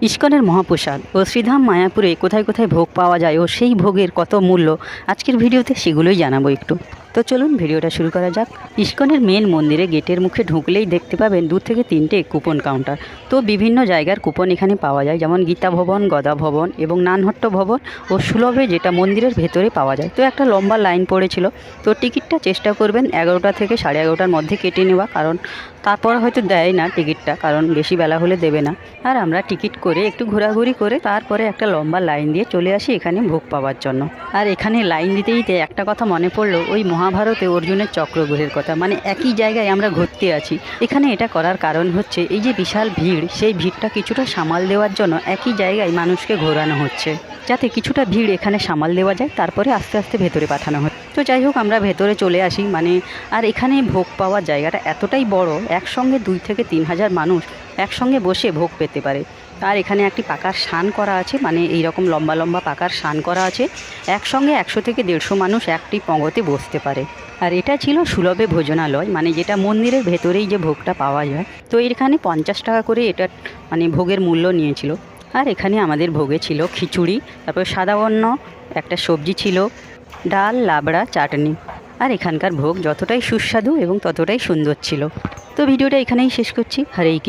ইস্কনের মহাপ্রসাদ ও শ্রীধাম মায়াপুরে কোথায় কোথায় ভোগ পাওয়া যায় ও সেই ভোগের কত মূল্য আজকের ভিডিওতে সেগুলোই জানাবো একটু। তো চলুন ভিডিওটা শুরু করা যাক। ইস্কনের মেন মন্দিরে গেটের মুখে ঢুকলেই দেখতে পাবেন 2 থেকে 3টে কুপন কাউন্টার। তো বিভিন্ন জায়গার কুপন এখানে পাওয়া যায়, যেমন গীতা ভবন, গদা ভবন এবং নানহট্ট ভবন ও সুলভে, যেটা মন্দিরের ভেতরে পাওয়া যায়। তো একটা লম্বা লাইন পড়েছিল। তো টিকিটটা চেষ্টা করবেন 11টা থেকে 11:30টার মধ্যে কেটে নেওয়া, কারণ তারপর হয়তো দেয় না টিকিটটা, কারণ বেশি বেলা হলে দেবে না। আর আমরা টিকিট করে একটু ঘোরাঘুরি করে তারপরে একটা লম্বা লাইন দিয়ে চলে আসি এখানে ভোগ পাওয়ার জন্য। আর এখানে লাইন দিতে দিতে একটা কথা মনে পড়লো, ওই মহাভারতে অর্জুনের চক্রগ্রহের কথা, মানে একই জায়গায় আমরা ঘুরতে আছি। এখানে এটা করার কারণ হচ্ছে এই যে বিশাল ভিড়, সেই ভিড়টা কিছুটা সামাল দেওয়ার জন্য একই জায়গায় মানুষকে ঘোরানো হচ্ছে, যাতে কিছুটা ভিড় এখানে সামাল দেওয়া যায়, তারপরে আস্তে আস্তে ভেতরে পাঠানো হয়। তো যাই হোক, আমরা ভেতরে চলে আসি। আর এখানে ভোগ পাওয়ার জায়গাটা এতটাই বড়, একসঙ্গে 2 থেকে 3 হাজার মানুষ একসঙ্গে বসে ভোগ পেতে পারে। আর এখানে একটি পাকার শান করা আছে, মানে এই রকম লম্বা লম্বা পাকার শান করা আছে। একসঙ্গে 100 থেকে 150 মানুষ একটি পঙ্গতে বসতে পারে। আর এটা ছিল সুলভে ভোজনালয়, মানে যেটা মন্দিরের ভেতরেই যে ভোগটা পাওয়া যায়। তো এখানে 50 টাকা করে এটা মানে ভোগের মূল্য নিয়েছিল। আর এখানে আমাদের ভোগে ছিল খিচুড়ি, তারপর সাদা অন্ন, একটা সবজি ছিল, ডাল, লাবড়া, চাটনি। আর এখানকার ভোগ যতটাই সুস্বাদু এবং ততটাই সুন্দর ছিল। তো ভিডিওটা এখানেই শেষ করছি। হরে কৃষ্ণ।